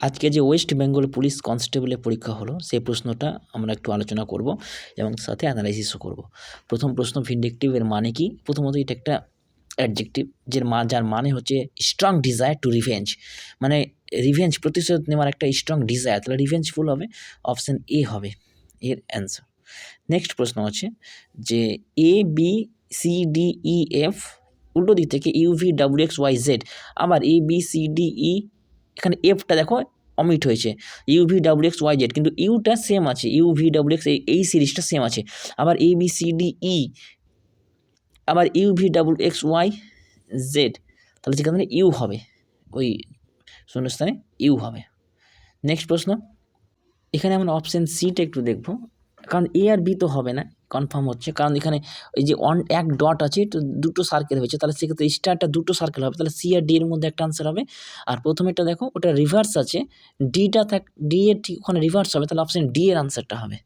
আজকে যে West Bengal police কনস্টেবলের পরীক্ষা হলো সেই প্রশ্নটা আমরা একটু আলোচনা করব এবং সাথে অ্যানালাইসিসও করব। প্রথম প্রশ্ন, ভিন্ডিকটিভ এর মানে কি? প্রথমত এটা একটা অ্যাডজেক্টিভ যার মানে হচ্ছে স্ট্রং ডিজায়ার টু রিভেঞ্জ, মানে রিভেঞ্জ প্রতিশোধ নেওয়ার একটা স্ট্রং ডিজায়ার, তাহলে রিভেঞ্জফুল হবে, অপশন এ হবে এর অ্যান্সার। নেক্সট প্রশ্ন আছে যে A B C D E F উল্টো দিক থেকে U V W X Y Z, আবার A B C D E এখানে এফটা দেখো অমিট হয়েছে, U V W X Y Z, কিন্তু ইউটা সেম আছে, ইউ ভি ডাব্লিউ এক্স এই সিরিজটা সেম আছে, আবার A B C D E আবার U V W X Y Z, তাহলে সেখানে ইউ হবে, ওই শূন্যস্থানে ইউ হবে। নেক্সট প্রশ্ন, এখানে আমরা অপশান সিটা একটু দেখব, কারণ এ আর বি তো হবে না, কনফার্ম হচ্ছে, কারণ এখানে এই যে এক ডট আছে তো দুটো সার্কেল হয়েছে, তাহলে সেক্ষেত্রে স্টারটা দুটো সার্কেল হবে, তাহলে সি আর ডি এর মধ্যে একটা আনসার হবে। আর প্রথমেটা দেখো ওটা রিভার্স আছে, ডি এর ঠিক ওখানে রিভার্স হবে, তাহলে অপশান ডি এর আনসারটা হবে।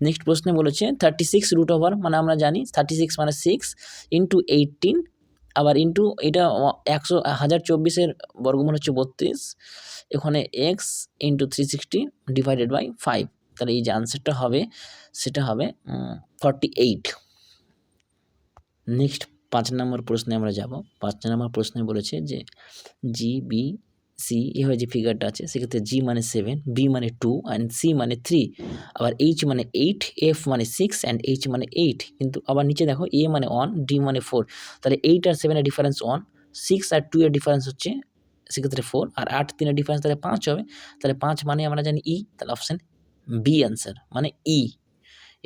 নেক্সট প্রশ্নে বলেছে 36√, মানে আমরা জানি 36 মানে 6 ইন্টু 18, আবার ইন্টু এটা 1024 বর্গমূল হচ্ছে 32, এখানে এক্স ইন্টু 360 ডিভাইডেড বাই 5, তাহলে এই যে আনসারটা হবে সেটা হবে 48। নেক্সট 5 নম্বর প্রশ্নে আমরা যাব। 5 নম্বর প্রশ্নে বলেছে যে জি বি সি এভাবে যে ফিগারটা আছে সেক্ষেত্রে জি মানে 7, বি মানে 2 অ্যান্ড সি মানে 3, আবার এইচ মানে 8, এফ মানে 6 অ্যান্ড এইচ মানে 8, কিন্তু আবার নিচে দেখো এ মানে 1, ডি মানে 4, তাহলে 8 আর 7 এর ডিফারেন্স 1, 6 আর 2 এর ডিফারেন্স হচ্ছে সেক্ষেত্রে 4, আর 8 3 এর ডিফারেন্স তাহলে 5 হবে, তাহলে 5 মানে আমরা জানি ই, তাহলে অপশান বি অ্যান্সার মানে ই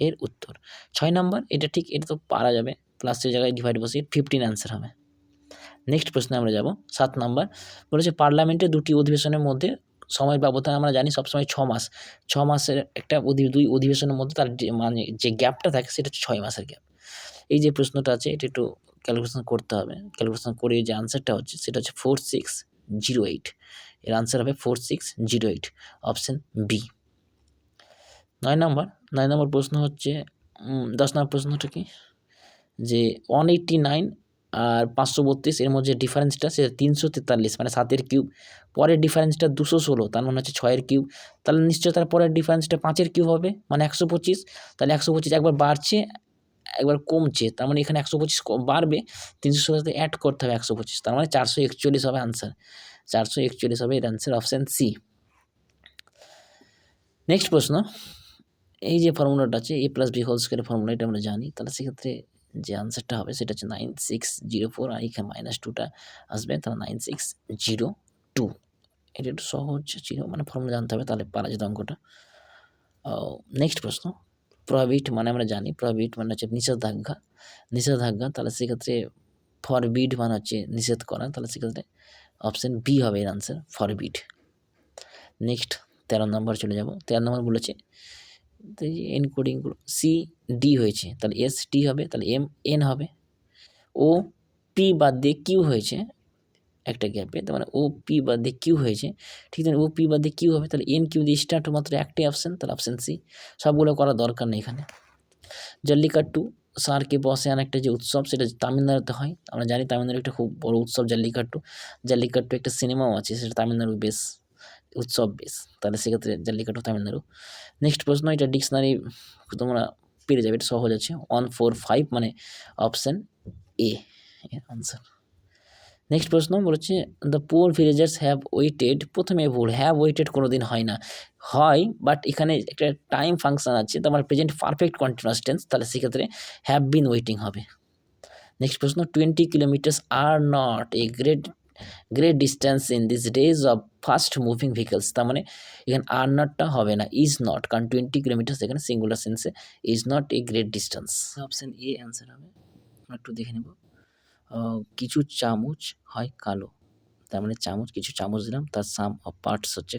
এর উত্তর। 6 নম্বর, এটা ঠিক, এটা তো পারা যাবে, প্লাসের জায়গায় ডিভাইড বসিয়ে 15 অ্যান্সার হবে। নেক্সট প্রশ্নে আমরা যাব 7 নম্বর, বলেছে পার্লামেন্টের দুটি অধিবেশনের মধ্যে সময়ের ব্যবধান আমরা জানি সবসময় 6 মাস, 6 মাসের একটা দুই অধিবেশনের মধ্যে তার মানে যে গ্যাপটা থাকে সেটা হচ্ছে 6 মাসের গ্যাপ। এই যে প্রশ্নটা আছে এটা একটু ক্যালকুলেশন করতে হবে, ক্যালকুলেশন করে যে আনসারটা হচ্ছে সেটা হচ্ছে 4608, এর আনসার হবে 4608, অপশন বি। 9 নম্বর প্রশ্ন হচ্ছে 10 নম্বর প্রশ্নটা কি, যে 189 আর 532 এর মধ্যে ডিফারেন্সটা সেটা 343, মানে 7 কিউব, পরের ডিফারেন্সটা 216, তার মানে হচ্ছে 6 কিউব, তাহলে নিশ্চয়ই তার পরের ডিফারেন্সটা 5 কিউব হবে, মানে 125, তাহলে 125 একবার বাড়ছে একবার কমছে, তার মানে এখানে 125 বাড়বে, 316 সাথে অ্যাড করতে হবে 125, তার মানে 441 হবে আনসার, 441 হবে এর আনসার, অপশান সি। নেক্সট প্রশ্ন, এই যে ফর্মুলাটা আছে A plus B whole square formula, এটা আমরা জানি, তাহলে সেক্ষেত্রে যে আনসারটা হবে সেটা হচ্ছে 9604, আর এখানে -2টা আসবে, তাহলে 9602, এটা একটু সহজ ছিল, মানে ফর্মুলা জানতে হবে তাহলে পারা যেত অঙ্কটা। নেক্সট প্রশ্ন, প্রহিবিট মানে আমরা জানি, প্রহিবিট মানে হচ্ছে নিষেধাজ্ঞা, তাহলে সেক্ষেত্রে ফরবিড মানে হচ্ছে নিষেধ করা, তাহলে সেক্ষেত্রে অপশান বি হবে এর আনসার, ফরবিড। নেক্সট 13 নম্বর চলে যাব। 13 নম্বর বলেছে এনকোডিংগুলো সি ডি হয়েছে, তাহলে এস টি হবে, তাহলে এম এন হবে, ও পি বাদ দিয়ে কিউ হয়েছে একটা গ্যাপে, তার মানে ও পি বাদ দিয়ে কিউ হয়েছে, ঠিক আছে, ও পি বাদ দিয়ে কিউ হবে, তাহলে এন কিউ দিয়ে স্টার্ট মাত্র একটাই অপশান, তাহলে অপশান সি, সবগুলো করার দরকার নেই এখানে। জল্লিকাট্টু সারকে বসে আনা একটা যে উৎসব সেটা তামিলনাড়ুতে হয়, আমরা জানি তামিলনাড়ু একটা খুব বড় উৎসব জল্লিকাট্টু, জল্লিকাট্টু একটা সিনেমাও আছে সেটা তামিলনাড়ু বেশ উৎসব বেশ, তাহলে সেক্ষেত্রে জল্লিকাট্টু তামিলনাড়ু। নেক্সট প্রশ্ন, এটা ডিকশনারি তোমরা পেরে যাবে, এটা সহজ আছে, 145 মানে অপশান এ আনসার। নেক্সট প্রশ্ন বলেছে the poor villagers have waited, প্রথমে ভুল, হ্যাভ ওয়েটেড কোনো দিন হয় না, হয় বাট এখানে একটা টাইম ফাংশন আছে, তো আমার প্রেজেন্ট পারফেক্ট কন্টিনিউয়াস টেন্স, তাহলে সেক্ষেত্রে হ্যাভ বিন ওয়েটিং হবে। নেক্সট প্রশ্ন, 20 kilometres are not a great distance in this days of fast moving vehicles, তার মানে এখানে আর নটটা হবে না, ইজ নট, কারণ 20 কিলোমিটার্স এখানে singular sense, is not a great distance, option A answer হবে। আমরা একটু দেখে নেব, কিছু চামচ হয় কালো, তার মানে চামচ, কিছু চামচ দিলাম, তার সাম অফ পার্টস হচ্ছে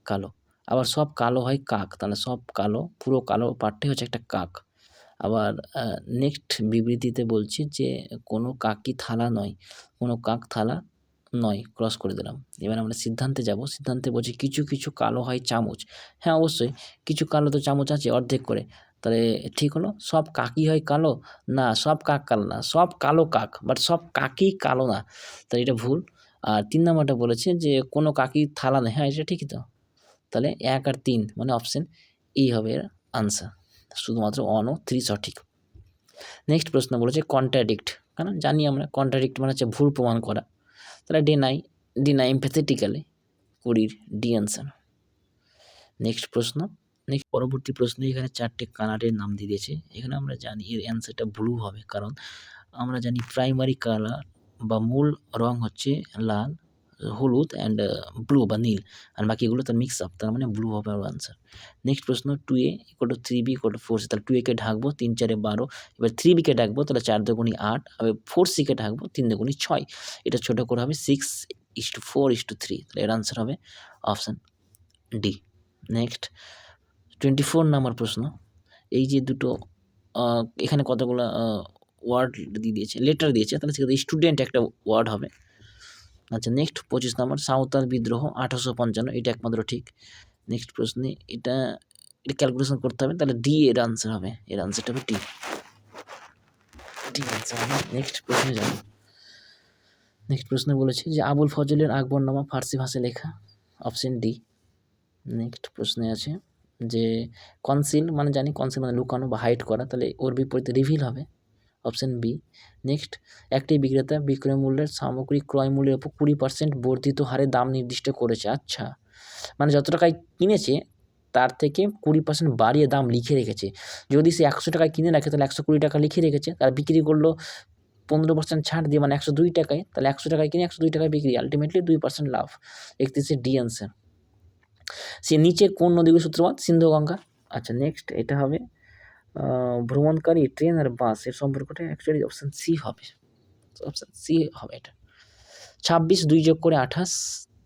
কালো, আবার সব কালো হয় কাক, তাহলে সব কালো, পুরো কালো পার্টটাই হচ্ছে একটা কাক। আবার নেক্সট বিবৃতিতে বলছি যে কোনো কাকই থালা নয়, কোনো কাক থালা নয়, ক্রস করে দিলাম। এবার আমরা সিদ্ধান্তে যাব, সিদ্ধান্তে বলছি কিছু কিছু কালো হয় চামচ, হ্যাঁ অবশ্যই কিছু কালো তো চামচ আছে অর্ধেক করে, তাহলে ঠিক হলো, সব কাকই হয় কালো, না সব কাক কালো না, সব কালো কাক, বাট সব কাকই কালো না, তাহলে এটা ভুল, আর 3 নাম্বারটা বলেছে যে কোনো কাকির থালা নেই। হ্যাঁ, এটা ঠিকই তো। তাহলে 1 আর 3 মানে অপশন এ হবে এর আনসার। শুধুমাত্র 1 ও 3 সঠিক। নেক্সট প্রশ্ন বলেছে কন্ট্রাডিক্ট, কারণ জানি আমরা কন্ট্রাডিক্ট মানে হচ্ছে ভুল প্রমাণ করা। তাহলে ডিনাই এমপ্যাথেটিক্যালি 20 ডি আনসার। নেক্সট পরবর্তী প্রশ্নে এখানে 4টে কালারের নাম দিয়ে দিয়েছে। এখানে আমরা জানি এর অ্যান্সারটা ব্লু হবে, কারণ আমরা জানি প্রাইমারি কালার বা মূল রং হচ্ছে লাল, হলুদ অ্যান্ড ব্লু বা নীল, আর বাকিগুলো তার মিক্স আপ, তার মানে ব্লু হবে আমার আনসার। নেক্সট প্রশ্ন 2a = 3b = 4c, তাহলে 2a কে ঢাকবো 3 4 12, এবার 3b কে ঢাকবো তাহলে 4 দুগুণী 8, আবার 4c কে ঢাকবো 3 দুগুণী 6, এটা ছোট করে হবে 6:4:3, তাহলে এর আনসার হবে অপশান ডি। নেক্সট 24 নাম্বার প্রশ্ন, এই যে দুটো এখানে কতগুলো ওয়ার্ড দিয়ে দিয়েছে, লেটার দিয়েছে, তাহলে সেক্ষেত্রে স্টুডেন্ট একটা ওয়ার্ড হবে। আচ্ছা, নেক্সট 25 নাম্বার সাঁওতাল বিদ্রোহ 1855, এটা একমাত্র ঠিক। নেক্সট প্রশ্নে এটা ক্যালকুলেশন করতে হবে, তাহলে ডি এর আনসার হবে, এর আনসারটা হবে ডি আনসার হবে। নেক্সট প্রশ্নে যাবো। নেক্সট প্রশ্নে বলেছে যে আবুল ফজলের আকবরনামা ফার্সি ভাষায় লেখা, অপশন ডি। নেক্সট প্রশ্নে আছে যে কনসিল মানে জানি কনসিল মানে লুকানো বা হাইড করা, তাহলে ওর বিপরীতে রিভিল হবে, অপশন বি। নেক্সট একটি বিক্রেতা বিক্রয় মূল্যের সামগ্রিক ক্রয় মূল্যের উপর 20% বর্ধিত হারে দাম নির্দিষ্ট করেছে। আচ্ছা, মানে যত টাকায় কিনেছে তার থেকে 20% বাড়িয়ে দাম লিখে রেখেছে। যদি সে 100 টাকায় কিনে রাখে তাহলে 120 টাকা লিখে রেখেছে, তার বিক্রি করলো 15% ছাড় দিয়ে, মানে 102 টাকায়, তাহলে 100 টাকায় কিনে 102 টাকায় বিক্রি, আলটিমেটলি 2% লাভ। 31 ডি আনসার। সে নিচে কোন নদীগুলোর সূত্রপাত? সিন্ধু গঙ্গা। আচ্ছা, নেক্সট এটা হবে ভ্রমণকারী ট্রেন আর বাস এর সম্পর্কটা অ্যাকচুয়ালি অপশান সি হবে, অপশান সি হবে এটা। 26 2 যোগ করে 28,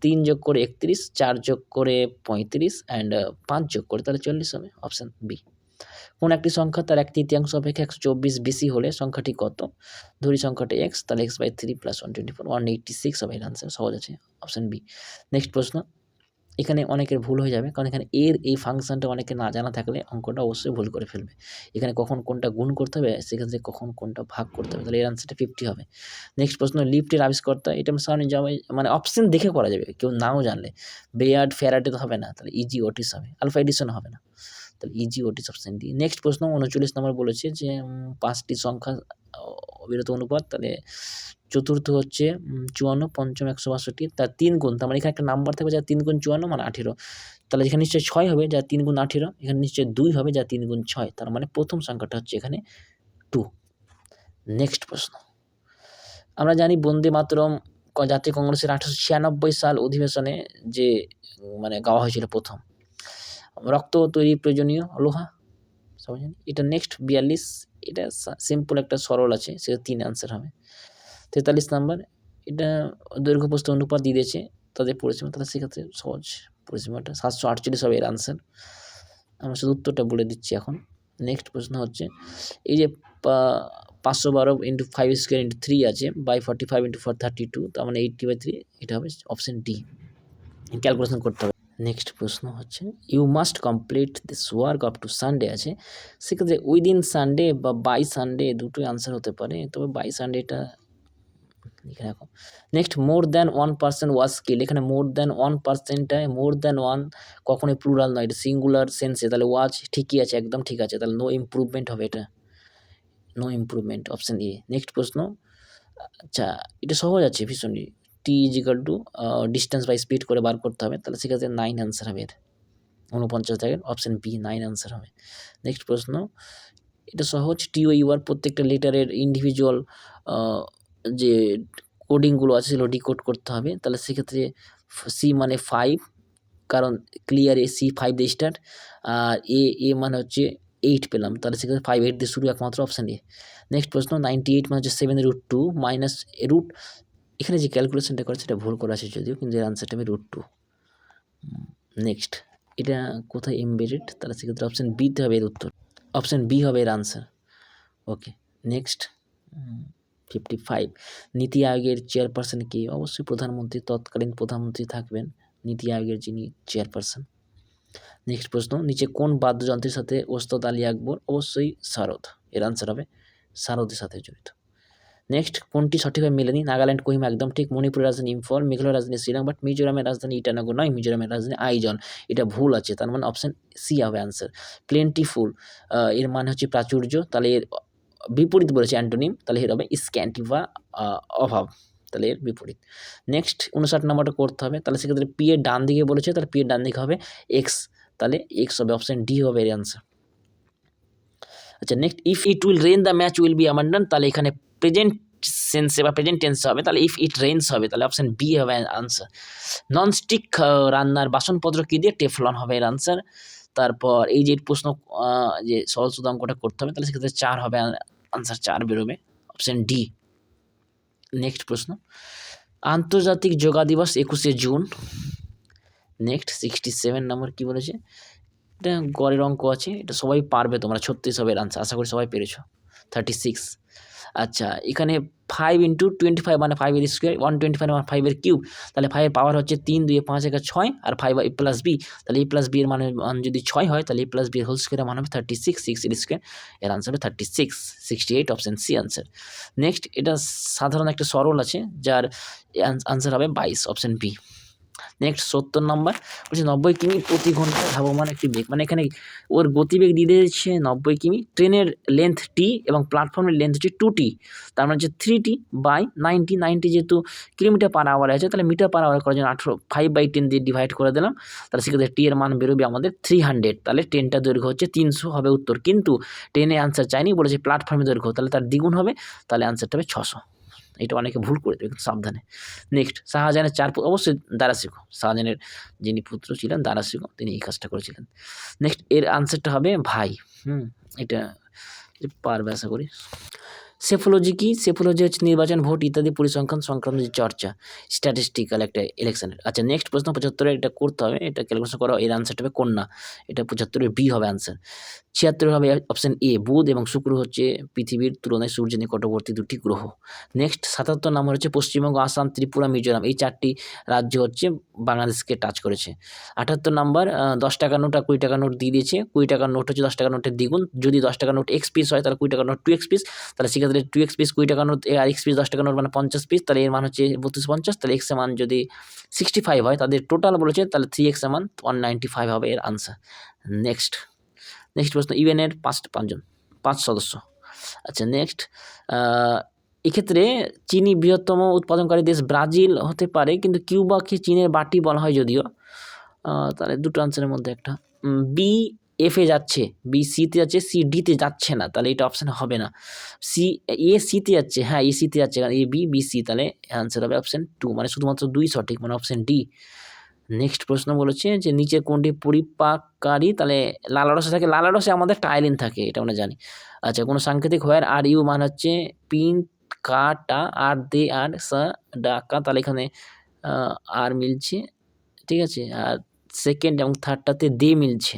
3 যোগ করে 31, 4 যোগ করে 35 অ্যান্ড 5 যোগ করে তাহলে 40 হবে, অপশান বি। কোন একটি সংখ্যা তার 1/3 অপেক্ষা 124 বেশি হলে সংখ্যাটি কত? ধরি সংখ্যাটি x, তাহলে x/3 + 124 186 হবে এর আনসার, সহজ আছে, অপশান বি। নেক্সট প্রশ্ন, এখানে অনেকের ভুল হয়ে যাবে, কারণ এখানে এর এই ফাংশনটা অনেকের না জানা থাকলে অঙ্কটা অবশ্যই ভুল করে ফেলবে। এখানে কখন কোনটা গুণ করতে হবে, সেক্ষেত্রে কখন কোনটা ভাগ করতে হবে, তাহলে এর আনসারটা 50 হবে। নেক্সট প্রশ্ন, লিফটের আবিষ্কর্তা, এটা সামনে যাবে মানে অপশন দেখে করা যাবে, কেউ নাও জানলে। বেয়ার্ড ফ্যারাডে তো হবে না, তাহলে ইজি ওটিস হবে, আলফা এডিসন হবে না, তাহলে ইজি ওটিস অপশন ডি। নেক্সট প্রশ্ন 39 নম্বর বলেছে যে 5টি সংখ্যা অবিরত অনুপাত, তাহলে চতুর্থ হচ্ছে 54, পঞ্চম 162, তার 3 গুণ, তার মানে এখানে একটা নাম্বার থাকবে যার 3 গুণ 54 মানে 18, তাহলে এখানে নিশ্চয়ই 6 হবে যার 3 গুণ 18, এখানে নিশ্চয়ই 2 হবে যার 3 গুণ 6, তার মানে প্রথম সংখ্যাটা হচ্ছে এখানে 2। নেক্সট প্রশ্ন, আমরা জানি বন্দে মাতরম জাতীয় কংগ্রেসের 1896 সাল অধিবেশনে যে মানে গাওয়া হয়েছিল প্রথম। রক্ত তৈরি প্রয়োজনীয় লোহা, সবাই জানি এটা। নেক্সট 42, এটা সিম্পল একটা সরল আছে, সেটা 3 আনসার হবে। 43 নাম্বার, এটা দৈর্ঘ্য প্রস্থ অনুপাত দিয়ে দিয়েছে তাদের পরিসীমা, তাহলে সেক্ষেত্রে সহজ, পরিসীমাটা 748 হবে এর আনসার। আমরা শুধু উত্তরটা বলে দিচ্ছি এখন। নেক্সট প্রশ্ন হচ্ছে এই যে 512 × 5² × 3 আছে, বাই 45 × 4 32, তার মানে 80/3, এটা হবে অপশন ডি। ক্যালকুলেশন করতে হবে। নেক্সট প্রশ্ন হচ্ছে you must complete this work up to Sunday আছে, সেক্ষেত্রে উইদিন সানডে বা বাই সানডে দুটোই আনসার হতে পারে, তবে বাই সানডেটা লিখে রাখো। নেক্সট মোর দ্যান 1% ওয়াজ কিল, এখানে মোর দ্যান 1%টায় মোর দ্যান 1 কখনোই প্লুরাল নয়, এটা সিঙ্গুলার সেন্সে, তাহলে ওয়াজ ঠিকই আছে, একদম ঠিক আছে, তাহলে নো ইমপ্রুভমেন্ট হবে এটা, no improvement, option A. Next প্রশ্ন, আচ্ছা এটা সহজ আছে ভীষণই, টি = ডিস্টেন্স বাই স্পিড করে বার করতে হবে, তাহলে সেক্ষেত্রে 9 আনসার হবে এর, 49 থেকে অপশন বি 9 আনসার হবে। নেক্সট প্রশ্ন, এটা সহজ, TOUR প্রত্যেকটা লেটারের ইন্ডিভিজুয়াল যে কোডিংগুলো আছে সেগুলো ডিকোড করতে হবে, তাহলে সেক্ষেত্রে সি মানে 5, কারণ ক্লিয়ার সি 5 দিয়ে স্টার্ট, আর এ মানে হচ্ছে 8 পেলাম, তাহলে সেক্ষেত্রে 5 8 দিয়ে শুরু, একমাত্র অপশান এ। নেক্সট প্রশ্ন 98 মানে হচ্ছে 7√2 মাইনাস রুট, এখানে যে ক্যালকুলেশনটা করে সেটা ভুল করা আছে যদিও, কিন্তু এর আনসারটা হবে √2। নেক্সট, এটা কোথায় এমবেডেড, তাহলে সেক্ষেত্রে অপশান বিতে হবে এর উত্তর, অপশান বি হবে এর আনসার। ওকে, নেক্সট 55, নীতি আয়োগের চেয়ারপারসন কে? অবশ্যই প্রধানমন্ত্রী, তৎকালীন প্রধানমন্ত্রী থাকবেন নীতি আয়োগের যিনি চেয়ারপারসন। নেক্সট প্রশ্ন, নিচে কোন বাদ্যযন্ত্রের সাথে ওস্তাদ আলী আকবর? অবশ্যই সারদ, এর আনসার হবে সারদের সাথে জড়িত। নেক্সট কোনটি সঠিকভাবে মেলেনি? নাগাল্যান্ড কোহিমা একদম ঠিক, মণিপুরের রাজধানী ইম্ফল, মেঘালয়ের রাজধানী শিলং, বাট মিজোরামের রাজধানী ইটানগর নয়, মিজোরামের রাজধানী আইজল। এটা ভুল আছে, তার মানে অপশন সি হবে অ্যান্সার। প্লেন্টিফুল এর মানে হচ্ছে প্রাচুর্য, তাহলে এর বিপরীত বলেছে অ্যান্টোনিম, তাহলে এর হবে স্ক্যান্টি বা অভাব, তাহলে এর বিপরীত। নেক্সট 59 নম্বরটা করতে হবে, তাহলে সেক্ষেত্রে পি এর ডান দিকে বলেছে, তাহলে পি এর ডান দিকে হবে এক্স, তাহলে এক্স হবে, অপশন ডি হবে এর অ্যান্সার। আচ্ছা next, if it will rain the match will be abandon, তাহলে এখানে প্রেজেন্ট সেন্সে বা প্রেজেন্ট টেন্সে হবে, তাহলে ইফ ইট রেইনস হবে, তাহলে অপশন বি হবে আনসার। ননস্টিক রান্নার বাসনপত্র কী দিয়ে? টেফলন হবে এর আনসার। তারপর এই যে প্রশ্ন যে সহজ শুধু অঙ্কটা করতে হবে, তাহলে সেক্ষেত্রে 4 হবে আনসার, 4 বেরোবে, অপশন ডি। নেক্সট প্রশ্ন, আন্তর্জাতিক যোগা দিবস 21শে জুন। নেক্সট 67 নম্বর কী বলেছে? এটা গড়ের অঙ্ক আছে, এটা সবাই পারবে তোমরা, 36 হবে এর আনসার, আশা করি সবাই পেরেছো। 36। আচ্ছা এখানে 5 × 25 মানে 5 এর স্কোয়ার, 125 মানে 5 এর কিউব, তাহলে 5 এর পাওয়ার হচ্ছে 3, 2 5 একা 6, আর 5 a প্লাস বি, তাহলে a প্লাস বি এর মান যদি 6 হয়, তাহলে a প্লাস বি এর হোল স্কোয়ারের মান হবে 36, 6 এর স্কোয়ার, এর আনসার হবে 36, 68, অপশন সি আনসার। নেক্সট, এটা সাধারণ একটা সরল আছে, যার আনসার হবে 22, অপশন বি। নেক্সট 70 নম্বর বলছে 90 কিমি প্রতি ঘন্টায় ধাবমান একটি বেগ, মানে এখানে ওর গতিবেগ দিয়ে দিয়েছে 90 কিমি, ট্রেনের লেন্থ টি এবং প্ল্যাটফর্মের লেন্থ হচ্ছে 2t, তার মানে হচ্ছে 3t বাই 90, 90 যেহেতু কিলোমিটার পার আওয়ারে আছে, তাহলে মিটার পার আওয়ার করার জন্য 5/10 দিয়ে ডিভাইড করে দিলাম, তাহলে সেক্ষেত্রে টি এর মান বেরোবে আমাদের 300, তাহলে ট্রেনটার দৈর্ঘ্য হচ্ছে 300 হবে উত্তর, কিন্তু ট্রেনে আনসার চাইনি, বলেছে প্ল্যাটফর্মের দৈর্ঘ্য, তাহলে তার দ্বিগুণ হবে, তাহলে আনসারটা হবে 600। এটা অনেকে ভুল করে দেবে, কিন্তু সাবধানে। নেক্সট, শাহজাহানের 4 অবশ্যই দারাশিকো, শাহজাহানের যিনি পুত্র ছিলেন দারাশিকো, তিনি এই কাজটা করেছিলেন। নেক্সট, এর আনসারটা হবে ভাই। এটা পারবে আশা করি। সেফোলজি কি? সেফোলজি হচ্ছে নির্বাচন, ভোট ইত্যাদি পরিসংখ্যান সংক্রান্ত যে চর্চা, স্ট্যাটিস্টিক্যাল একটা ইলেকশনের। আচ্ছা নেক্সট প্রশ্ন 75 এটা করতে হবে, এটা ক্যালকুলেশন করা, এর আনসারটা হবে কন্যা, এটা 75 বি হবে আনসার। 76 হবে অপশন এ, বুধ এবং শুক্র হচ্ছে পৃথিবীর তুলনায় সূর্যের নিকটবর্তী দুটি গ্রহ। নেক্সট 77 নম্বর হচ্ছে পশ্চিমবঙ্গ, আসাম, ত্রিপুরা, মিজোরাম, এই 4টি রাজ্য হচ্ছে বাংলাদেশকে টাচ করেছে। 78 নম্বর 10 টাকার নোট আর 20 টাকার নোট দিয়ে দিয়েছে, 20 টাকার নোট হচ্ছে 10 টাকার নোটের দ্বিগুণ, যদি 10 টাকার নোট এক্স পিস হয়, তাহলে 20 টাকার নোট 2x পিস, তাহলে সেক্ষেত্রে 2x পিস 20 টাকার নোট আর এক্স পিস 10 টাকার নোট মানে 50 পিস, তাহলে এর মান হচ্ছে 3250, তাহলে এক্স এর মান যদি 65 হয়, তাদের টোটাল বলেছে, তাহলে 3x এর মান 195 হবে এর আনসার। নেক্সট প্রশ্ন, ইউএনের 5 সদস্য। আচ্ছা নেক্সট, এক্ষেত্রে চিনি বৃহত্তম উৎপাদনকারী দেশ ব্রাজিল হতে পারে, কিন্তু কিউবাকে চীনের বাটি বলা হয় যদিও, তাহলে দুটো আনসারের মধ্যে একটা। বি এফ এ যাচ্ছে, বি সিতে যাচ্ছে, সি ডিতে যাচ্ছে না, তাহলে এটা অপশান হবে না। সি এ সিতে যাচ্ছে, হ্যাঁ এ সিতে যাচ্ছে, কারণ এ বি বি সি, তাহলে অ্যান্সার হবে অপশান 2, মানে শুধুমাত্র 2 সঠিক, মানে অপশান ডি। নেক্সট প্রশ্ন বলেছে যে নিচের কোনটি পরিপাককারী, তাহলে লালারসে থাকে, লালারসে আমাদের টাইলিন থাকে, এটা আমরা জানি। আচ্ছা, কোনো সাংকেতিক হোয়ার আর ইউ মান হচ্ছে পিন কাটা আর দে আর সা ডাকা, তাহলে এখানে আর মিলছে, ঠিক আছে, আর সেকেন্ড এবং থার্ডটাতে দে মিলছে,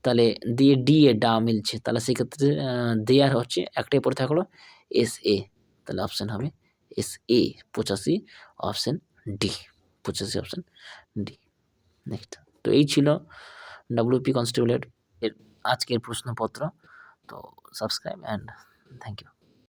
তাহলে দিয়ে ডি এ ডা মিলছে, তাহলে সেক্ষেত্রে দে আর হচ্ছে একটাই পরে থাকলো এস এ, তাহলে অপশান হবে S A, 85, option D, 85 option D. Next, তো এই ছিল ডাব্লিউপি কনস্টেবলের এর আজকের প্রশ্নপত্র। তো সাবস্ক্রাইব অ্যান্ড থ্যাংক ইউ।